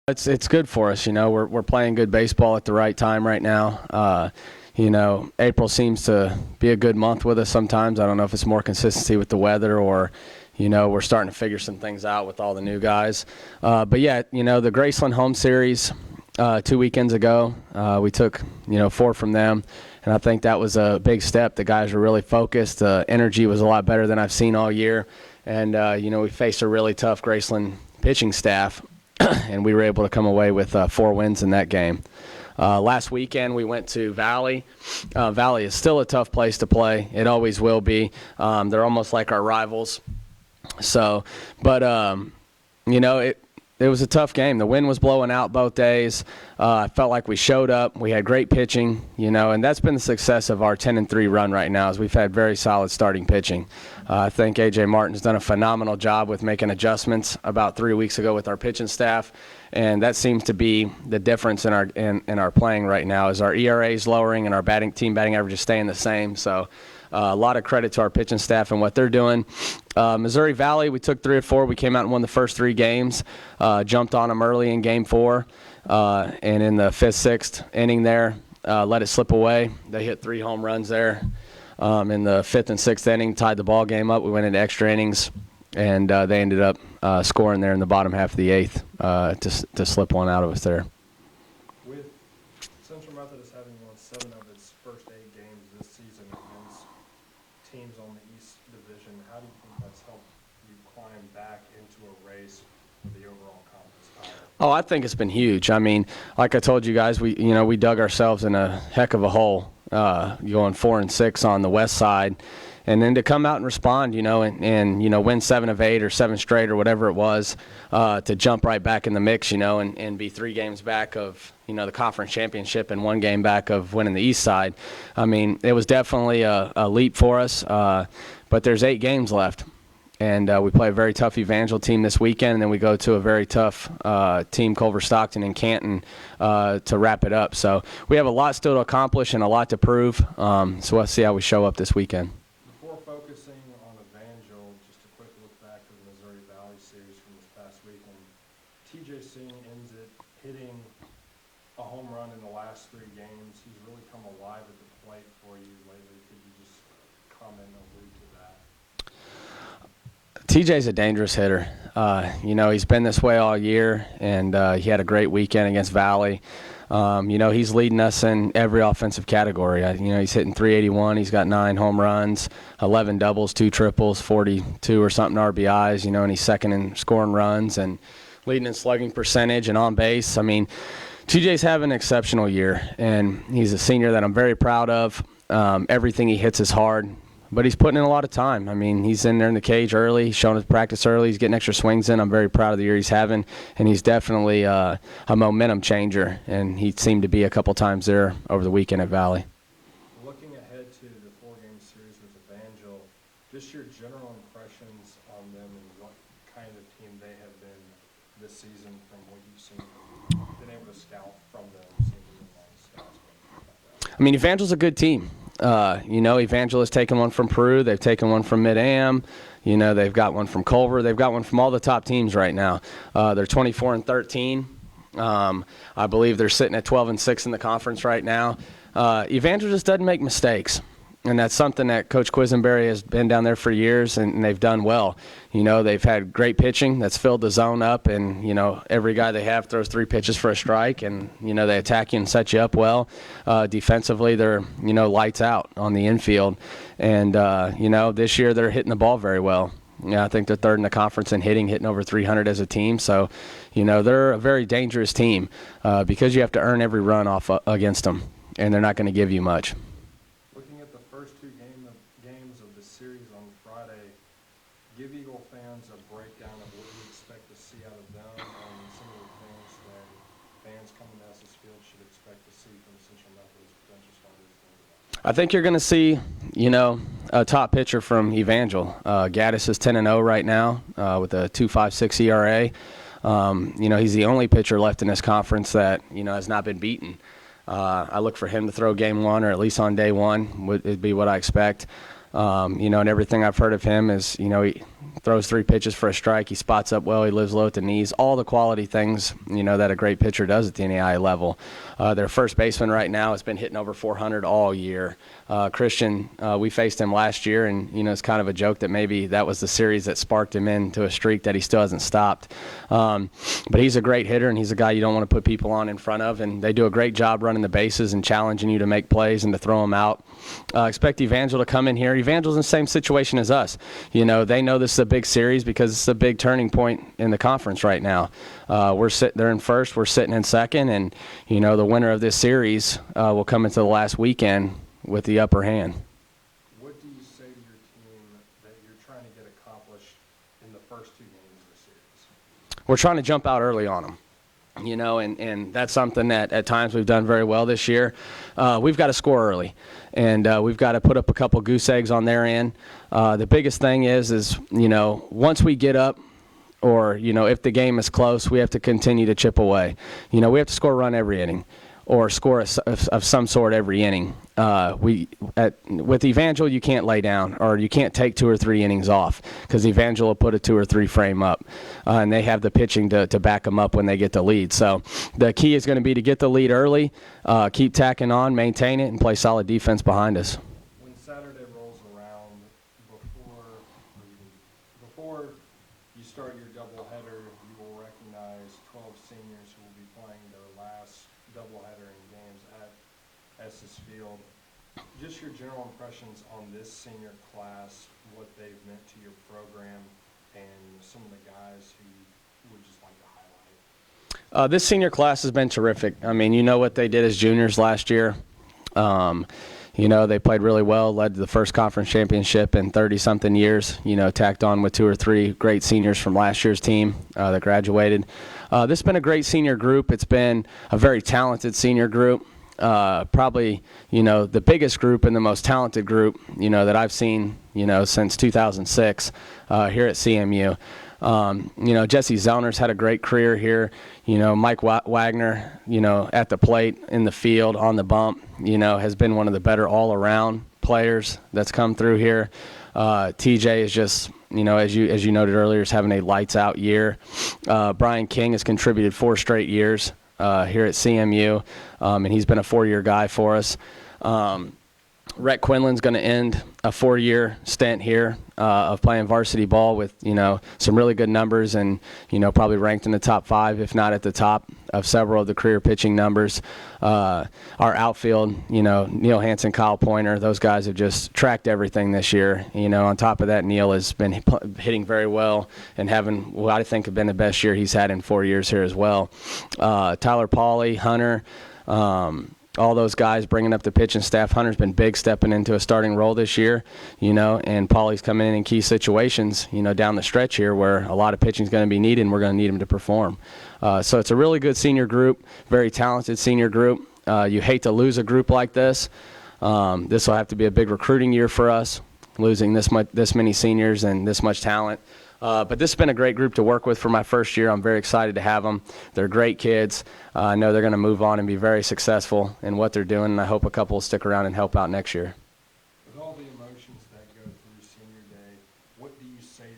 It's good for us. We're playing good baseball at the right time right now. April seems to be a good month with us sometimes. I don't know if it's more consistency with the weather or, we're starting to figure some things out with all the new guys. But yeah, the Graceland home series 2 weekends ago, we took, 4 from them. And I think that was a big step. The guys were really focused. The energy was a lot better than I've seen all year. And, we faced a really tough Graceland pitching staff, and we were able to come away with 4 wins in that game. Last weekend, we went to Valley. Valley is still a tough place to play. It always will be. They're almost like our rivals. So, but, it was a tough game. The wind was blowing out both days. I felt like we showed up. We had great pitching, and that's been the success of our 10-3 run right now is we've had very solid starting pitching. I think A.J. Martin's done a phenomenal job with making adjustments about 3 weeks ago with our pitching staff, and that seems to be the difference in our playing right now is our ERA is lowering and our team batting average is staying the same. So a lot of credit to our pitching staff and what they're doing. Missouri Valley, we took 3 of 4. We came out and won the first 3 games, jumped on them early in Game 4, and in the 5th, 6th inning there, let it slip away. They hit 3 home runs there. In the 5th and 6th inning, tied the ball game up. We went into extra innings, and they ended up scoring there in the bottom half of the 8th to slip one out of us there. With Central Methodist having won 7 of its first 8 games this season against teams on the East Division, how do you think that's helped you climb back into a race for the overall conference title? Oh, I think it's been huge. I mean, like I told you guys, we dug ourselves in a heck of a hole. Going 4-6 on the west side, and then to come out and respond, and win 7 of 8 or 7 straight or whatever it was, to jump right back in the mix, and be 3 games back of, the conference championship and 1 game back of winning the east side. I mean, it was definitely a leap for us, but there's 8 games left. And we play a very tough Evangel team this weekend, and then we go to a very tough team, Culver Stockton and Canton, to wrap it up. So we have a lot still to accomplish and a lot to prove. So we'll see how we show up this weekend. Before focusing on Evangel, just a quick look back to the Missouri Valley series from this past weekend. TJ Singh ends it hitting a home run in the last 3 games. He's really come alive at the plate for you lately. Could you just comment and allude to that? TJ's a dangerous hitter. He's been this way all year, and he had a great weekend against Valley. He's leading us in every offensive category. He's hitting .381. He's got 9 home runs, 11 doubles, 2 triples, 42 or something RBIs, and he's second in scoring runs and leading in slugging percentage and on base. I mean, TJ's having an exceptional year, and he's a senior that I'm very proud of. Everything he hits is hard. But he's putting in a lot of time. I mean, he's in there in the cage early. He's showing his practice early. He's getting extra swings in. I'm very proud of the year he's having. And he's definitely a momentum changer. And he seemed to be a couple times there over the weekend at Valley. Looking ahead to the 4-game series with Evangel, just your general impressions on them and what kind of team they have been this season from what you've seen, been able to scout from them, seeing them on scouts. I mean, Evangel's a good team. Evangel has taken one from Peru. They've taken one from Mid-Am. They've got one from Culver. They've got one from all the top teams right now. They're 24-13. I believe they're sitting at 12-6 in the conference right now. Evangel just doesn't make mistakes. And that's something that Coach Quisenberry has been down there for years, and they've done well. They've had great pitching that's filled the zone up, and, every guy they have throws 3 pitches for a strike, and, they attack you and set you up well. Defensively, they're, lights out on the infield. And, this year they're hitting the ball very well. I think they're 3rd in the conference in hitting over 300 as a team. So, they're a very dangerous team because you have to earn every run off against them, and they're not going to give you much. Series on Friday, give Eagle fans a breakdown of what you expect to see out of them and some of the things that fans coming to Essex Field should expect to see from Central Methodist potential starters. I think you're going to see, a top pitcher from Evangel. Gaddis is 10-0 right now with a 2.56 ERA. He's the only pitcher left in this conference that, has not been beaten. I look for him to throw game 1 or at least on day 1 would be what I expect. And everything I've heard of him is, he throws 3 pitches for a strike. He spots up well. He lives low at the knees. All the quality things, that a great pitcher does at the NAIA level. Their first baseman right now has been hitting over 400 all year. Christian, we faced him last year, and, it's kind of a joke that maybe that was the series that sparked him into a streak that he still hasn't stopped. But he's a great hitter, and he's a guy you don't want to put people on in front of, and they do a great job running the bases and challenging you to make plays and to throw them out. Expect Evangel to come in here. Evangel's in the same situation as us. They know this is a big series because it's a big turning point in the conference right now. They're in first, we're sitting in second, and the winner of this series will come into the last weekend with the upper hand. What do you say to your team that you're trying to get accomplished in the first 2 games of the series? We're trying to jump out early on them. And that's something that at times we've done very well this year. We've got to score early, and we've got to put up a couple goose eggs on their end. The biggest thing is once we get up, or if the game is close, we have to continue to chip away. We have to score a run every inning, or score of some sort every inning. With Evangel, you can't lay down, or you can't take 2 or 3 innings off, because Evangel will put a 2 or 3 frame up, and they have the pitching to back them up when they get the lead. So the key is going to be to get the lead early, keep tacking on, maintain it, and play solid defense behind us. When Saturday rolls around, before you start your doubleheader, you will recognize 12 seniors who will be playing their last doubleheader in games at Estes Field. Just your general impressions on this senior class, what they've meant to your program, and some of the guys who you would just like to highlight. This senior class has been terrific. I mean, what they did as juniors last year. They played really well, led to the first conference championship in 30-something years, tacked on with 2 or 3 great seniors from last year's team that graduated. This has been a great senior group. It's been a very talented senior group. Probably, the biggest group and the most talented group, that I've seen, since 2006 here at CMU. Jesse Zellner's had a great career here. Mike Wagner, at the plate, in the field, on the bump, has been one of the better all-around players that's come through here. TJ is just, as you noted earlier, is having a lights-out year. Brian King has contributed 4 straight years here at CMU, and he's been a 4-year guy for us. Rhett Quinlan's going to end a 4-year stint here of playing varsity ball with, some really good numbers, and, probably ranked in the top 5, if not at the top of several of the career pitching numbers. Our outfield, Neil Hansen, Kyle Pointer, those guys have just tracked everything this year. On top of that, Neil has been hitting very well and having what I think have been the best year he's had in 4 years here as well. Tyler Pauly, Hunter, all those guys bringing up the pitching staff. Hunter's been big stepping into a starting role this year, and Paulie's coming in key situations, down the stretch here where a lot of pitching is going to be needed, and we're going to need him to perform. So it's a really good senior group, very talented senior group. You hate to lose a group like this. This will have to be a big recruiting year for us, losing this many seniors and this much talent. But this has been a great group to work with for my first year. I'm very excited to have them. They're great kids. I know they're going to move on and be very successful in what they're doing, and I hope a couple will stick around and help out next year. With all the emotions that go through senior day, what do you say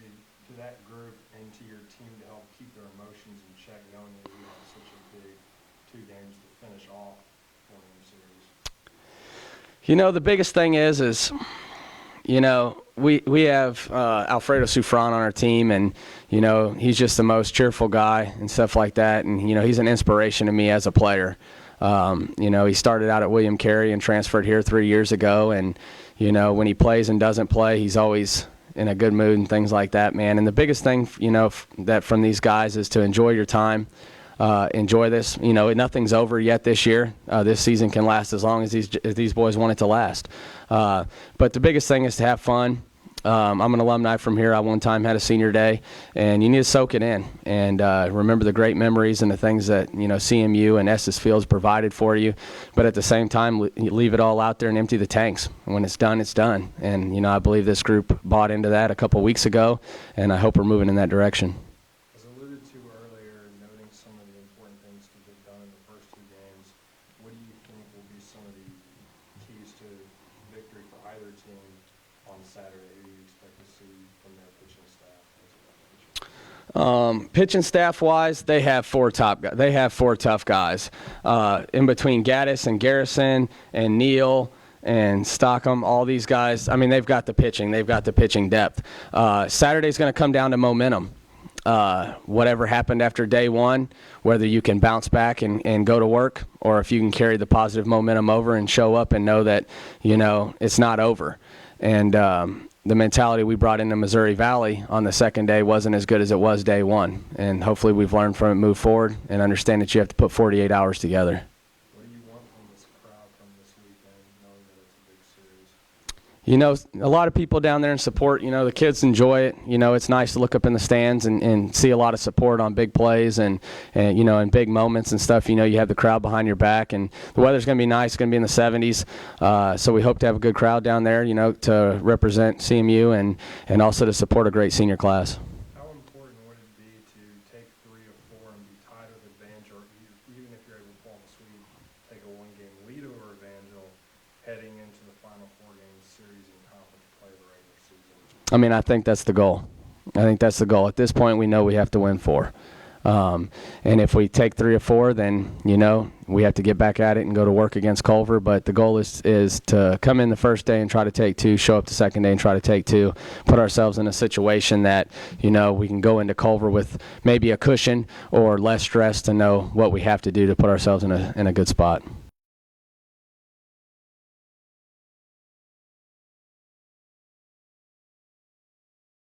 to that group and to your team to help keep their emotions in check, knowing that you have such a big 2 games to finish off 4-game series? The biggest thing is we have Alfredo Sufran on our team, and he's just the most cheerful guy and stuff like that, and he's an inspiration to me as a player. He started out at William Carey and transferred here 3 years ago, and when he plays and doesn't play, he's always in a good mood and things like that, man. And the biggest thing that from these guys is to enjoy your time. Enjoy this. Nothing's over yet this year. This season can last as long as these boys want it to last. But the biggest thing is to have fun. I'm an alumni from here. I one time had a senior day, and you need to soak it in and remember the great memories and the things that CMU and Estes Fields provided for you. But at the same time, leave it all out there and empty the tanks. When it's done, it's done. And I believe this group bought into that a couple weeks ago, and I hope we're moving in that direction. As alluded to earlier, noting some of the important things to get done in the first 2 games, what do you think will be some of the keys to victory for either team on to see from their pitching staff, things of that nature? Pitching staff wise, they have four tough guys. In between Gaddis and Garrison and Neal and Stockham, all these guys, I mean, they've got the pitching depth. Saturday's going to come down to momentum. Whatever happened after day one, whether you can bounce back and go to work, or if you can carry the positive momentum over and show up and know that, it's not over. And the mentality we brought into Missouri Valley on the second day wasn't as good as it was day one. And hopefully we've learned from it, move forward, and understand that you have to put 48 hours together. What do you want from this crowd from this weekend, knowing that it's a big series? A lot of people down there in support, the kids enjoy it. It's nice to look up in the stands and see a lot of support on big plays and in big moments and stuff. You have the crowd behind your back, and the weather's going to be nice. It's going to be in the 70s. So we hope to have a good crowd down there, to represent CMU and also to support a great senior class. How important would it be to take 3 or 4 and be tied with Evangel, or even if you're able to pull off a sweep, take a 1-game lead over Evangel heading into the final 4-game series in conference play the regular season? I mean, I think that's the goal. At this point, we know we have to win 4. And if we take 3 or 4, then, we have to get back at it and go to work against Culver. But the goal is to come in the first day and try to take 2, show up the second day and try to take 2, put ourselves in a situation that, we can go into Culver with maybe a cushion or less stress to know what we have to do to put ourselves in a good spot.